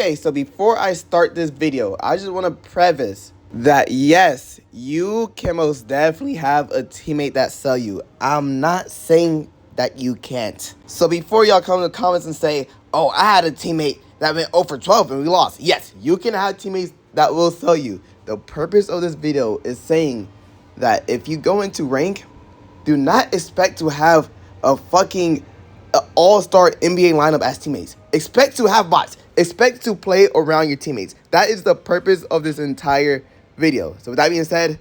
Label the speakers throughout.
Speaker 1: Okay, so before I start this video, I just want to preface that yes, you can most definitely have a teammate that sell you. I'm not saying that you can't. So before y'all come in the comments and say, oh, I had a teammate that went 0 for 12 and we lost. Yes, you can have teammates that will sell you. The purpose of this video is saying that if you go into rank, do not expect to have a fucking all-star NBA lineup as teammates. Expect to have bots. Expect to play around your teammates. That is the purpose of this entire video. So with that being said,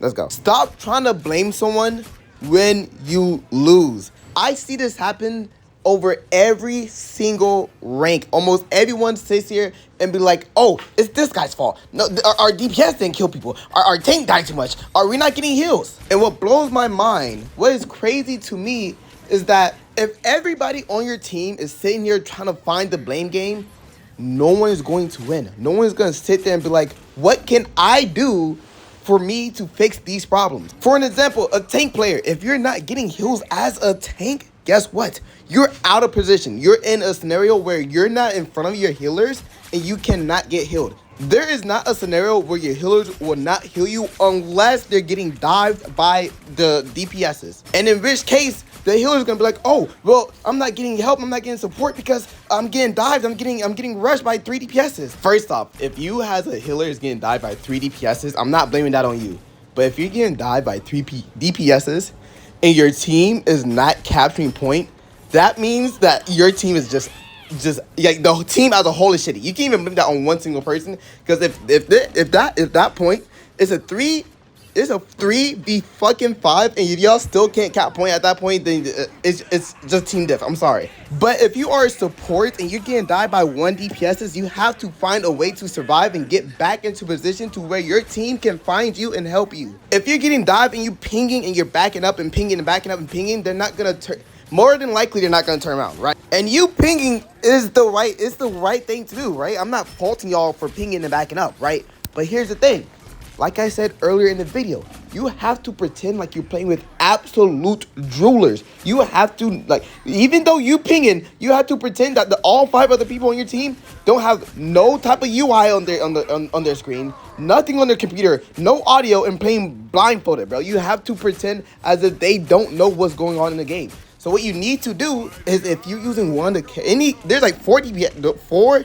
Speaker 1: let's go. Stop trying to blame someone when you lose. I see this happen over every single rank. Almost everyone sits here and be like, oh, it's this guy's fault. No, our DPS didn't kill people. Our tank died too much. Are we not getting heals? And what blows my mind, what is crazy to me, is that if everybody on your team is sitting here trying to find the blame game, no one is going to win. No one is going to sit there and be like, what can I do for me to fix these problems? For an example, a tank player, if you're not getting heals as a tank, guess what? You're out of position. You're in a scenario where you're not in front of your healers and you cannot get healed. There is not a scenario where your healers will not heal you unless they're getting dived by the DPSs. And in which case, the healer's gonna be like, oh, well, I'm not getting help, I'm not getting support because I'm getting dived, I'm getting rushed by 3 DPSs. First off, if you as a healer is getting dived by 3 DPSs, I'm not blaming that on you. But if you're getting dived by 3 DPSs and your team is not capturing point, that means that your team is just like the team as a whole is shitty. You can't even blame that on one single person, because if that point it's a 3v5 and y'all still can't cap point at that point, then it's just team diff. I'm sorry. But if you are a support and you're getting died by 1 DPSs, you have to find a way to survive and get back into position to where your team can find you and help you. If you're getting dived and you pinging and you're backing up and pinging and backing up and pinging, they're not gonna turn. More than likely, they're not gonna turn around, right? And you pinging is the right thing to do, right? I'm not faulting y'all for pinging and backing up, right? But here's the thing. Like I said earlier in the video, you have to pretend like you're playing with absolute droolers. You have to, like, even though you pinging, you have to pretend that all 5 other people on your team don't have no type of UI on their screen, nothing on their computer, no audio, and playing blindfolded, bro. You have to pretend as if they don't know what's going on in the game. So what you need to do is, if you're using there's like 4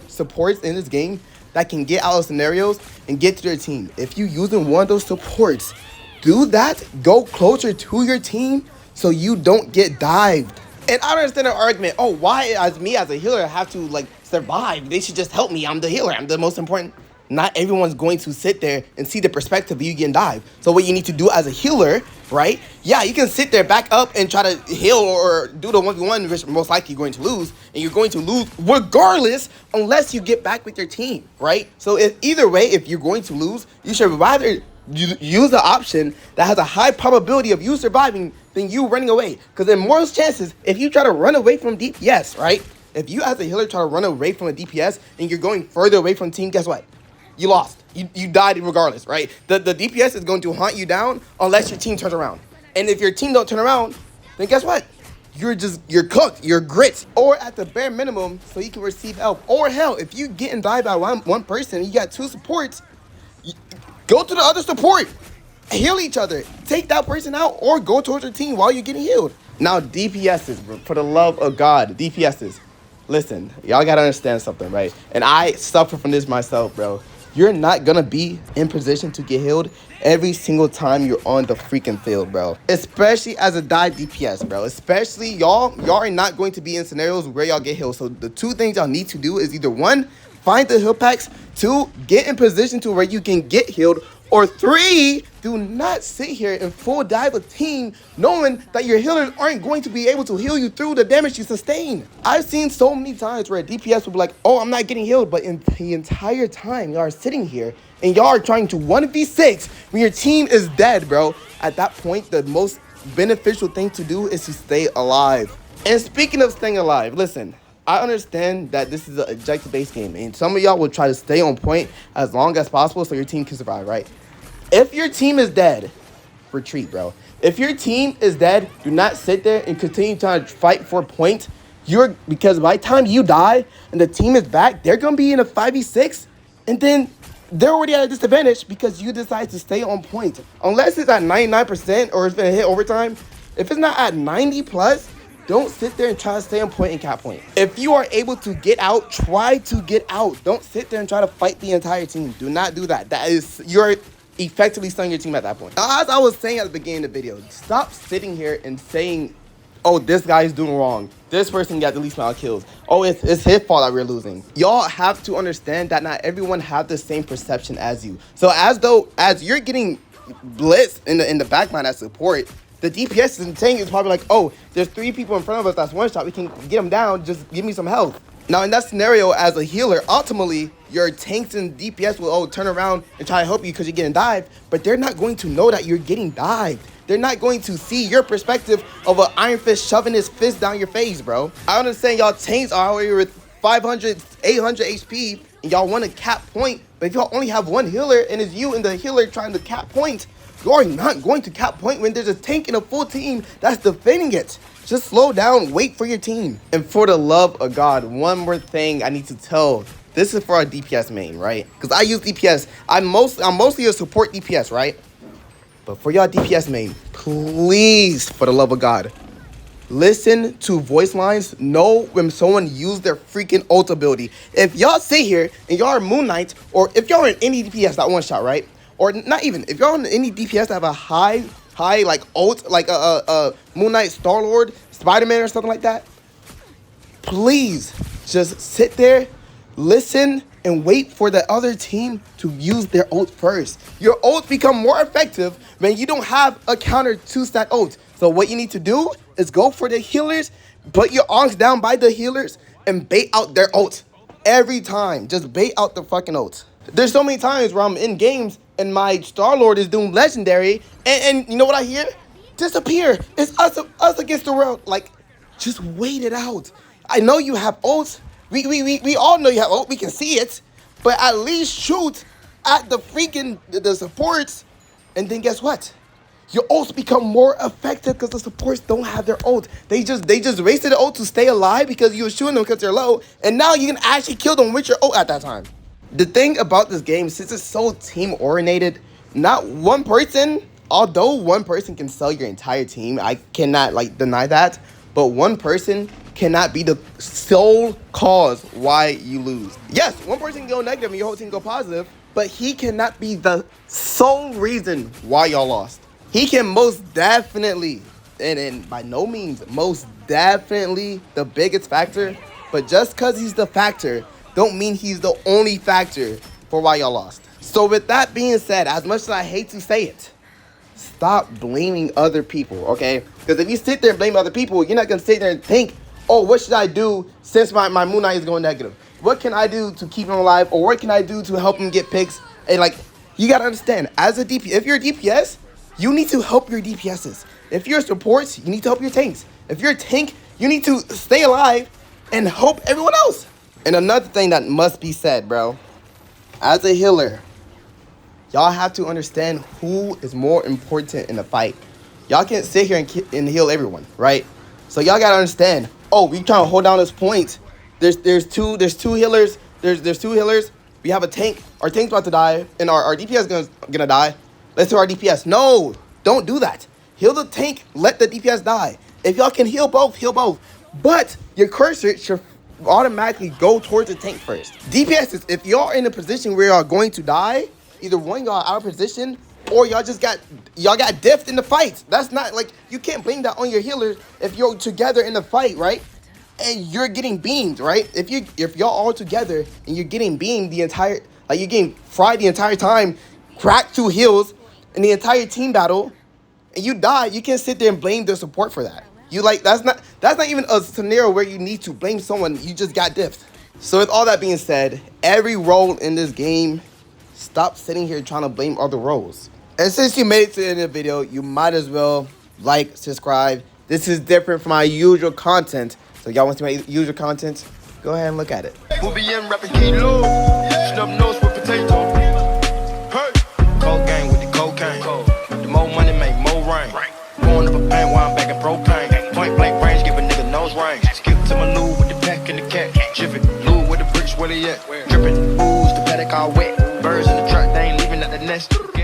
Speaker 1: supports in this game that can get out of scenarios and get to their team. If you're using one of those supports, do that. Go closer to your team so you don't get dived. And I don't understand the argument. Oh, why as a healer have to like survive? They should just help me. I'm the healer. I'm the most important. Not everyone's going to sit there and see the perspective of you getting dived. So what you need to do as a healer, right? Yeah, you can sit there, back up, and try to heal or do the 1v1, which most likely you're going to lose. And you're going to lose regardless unless you get back with your team, right? So either way, if you're going to lose, you should rather use the option that has a high probability of you surviving than you running away. Because in most chances, if you try to run away from DPS, right? If you as a healer try to run away from a DPS and you're going further away from the team, guess what? You lost. You died regardless, right? The DPS is going to hunt you down unless your team turns around. And if your team don't turn around, then guess what? You're cooked. You're grits. Or at the bare minimum, so you can receive help. Or hell, if you getting died by one person and you got 2 supports, go to the other support. Heal each other. Take that person out or go towards your team while you're getting healed. Now, DPSs, bro, for the love of God, DPSs. Listen, y'all gotta understand something, right? And I suffer from this myself, bro. You're not gonna be in position to get healed every single time you're on the freaking field, bro. Especially as a dive DPS, bro. Especially y'all are not going to be in scenarios where y'all get healed. So the 2 things y'all need to do is either 1, find the heal packs, 2, get in position to where you can get healed, or 3, do not sit here and full dive a team knowing that your healers aren't going to be able to heal you through the damage you sustain. I've seen so many times where a DPS will be like, oh, I'm not getting healed, but in the entire time y'all are sitting here and y'all are trying to 1v6 when your team is dead, bro. At that point, the most beneficial thing to do is to stay alive. And speaking of staying alive, listen, I understand that this is an objective-based game, and some of y'all will try to stay on point as long as possible so your team can survive, right? If your team is dead, retreat, bro. If your team is dead, do not sit there and continue trying to fight for points. because by the time you die and the team is back, they're gonna be in a 5v6, and then they're already at a disadvantage because you decide to stay on point. Unless it's at 99% or it's gonna hit overtime. If it's not at 90 plus, don't sit there and try to stay on point and cap point. If you are able to get out, try to get out. Don't sit there and try to fight the entire team. Do not do that. You're effectively stunning your team at that point. As I was saying at the beginning of the video, stop sitting here and saying, oh, this guy is doing wrong. This person got the least amount of kills. Oh, it's his fault that we're losing. Y'all have to understand that not everyone have the same perception as you. So as you're getting blitzed in the backline as support, the DPS and tank is probably like, oh, there's 3 people in front of us that's one shot. We can get them down. Just give me some health. Now, in that scenario, as a healer, ultimately, your tanks and DPS will turn around and try to help you because you're getting dived, but they're not going to know that you're getting dived. They're not going to see your perspective of an Iron Fist shoving his fist down your face, bro. I understand y'all tanks are out here with 500, 800 HP, and y'all want to cap point, but if y'all only have one healer and it's you and the healer trying to cap point, you're not going to cap point when there's a tank and a full team that's defending it. Just slow down, wait for your team. And for the love of God, one more thing I need to tell. This is for our DPS main, right? Because I use DPS. I'm mostly a support DPS, right? But for y'all DPS main, please, for the love of God, listen to voice lines. Know when someone used their freaking ult ability. If y'all sit here and y'all are Moon Knight, or if y'all are in any DPS that one shot, right? Or not even, if y'all in any DPS that have a high like ult, like a Moon Knight, Star-Lord, Spider-Man or something like that, please just sit there, listen, and wait for the other team to use their ult first. Your ult become more effective when you don't have a counter 2-stack ult. So what you need to do is go for the healers, put your onks down by the healers, and bait out their ult. Every time, just bait out the fucking ult. There's so many times where I'm in games and my Star-Lord is doing legendary, and you know what I hear? Disappear. It's us against the world. Like, just wait it out. I know you have ult. We all know you have ult. We can see it. But at least shoot at the freaking the supports. And then guess what? Your ults become more effective because the supports don't have their ult. They just wasted the ult to stay alive because you were shooting them because they're low. And now you can actually kill them with your ult at that time. The thing about this game, since it's so team-oriented, not one person, although one person can sell your entire team, I cannot deny that, but one person cannot be the sole cause why you lose. Yes, one person can go negative and your whole team go positive, but he cannot be the sole reason why y'all lost. He can most definitely, and by no means, most definitely the biggest factor, but just because he's the factor, don't mean he's the only factor for why y'all lost. So with that being said, as much as I hate to say it, stop blaming other people, okay? Because if you sit there and blame other people, you're not going to sit there and think, oh, what should I do since my Moon Knight is going negative? What can I do to keep him alive? Or what can I do to help him get picks? And you got to understand, as a DPS, if you're a DPS, you need to help your DPSs. If you're a support, you need to help your tanks. If you're a tank, you need to stay alive and help everyone else. And another thing that must be said, bro, as a healer, y'all have to understand who is more important in the fight. Y'all can't sit here and heal everyone, right? So y'all gotta understand. Oh, we trying to hold down this point. There's two healers. There's 2 healers. We have a tank. Our tank's about to die, and our DPS is gonna die. Let's do our DPS. No, don't do that. Heal the tank. Let the DPS die. If y'all can heal both, heal both. But your cursor should automatically go towards the tank first. DPS, if y'all in a position where y'all going to die, either one y'all out of position or y'all got diffed in the fight. That's not you can't blame that on your healers if you're together in the fight, right? And you're getting beamed, right? If y'all all together and you're getting beamed the entire, you're getting fried the entire time, cracked 2 heals in the entire team battle, and you die, you can't sit there and blame the support for that. That's not even a scenario where you need to blame someone. You just got diffed. So with all that being said, every role in this game, stop sitting here trying to blame other roles. And since you made it to the end of the video, you might as well subscribe. This is different from my usual content. So y'all want to see my usual content? Go ahead and look at it. We'll be in rapping kilo, snub nose with potato. Hey, cold gang with the cocaine. The more money make more rain. Going up a pain while I'm back in propane. Point blank range, give a nigga nose range. Skip to my new
Speaker 2: different. Ooze, the paddock all wet. Birds in the truck, they ain't leaving at the nest.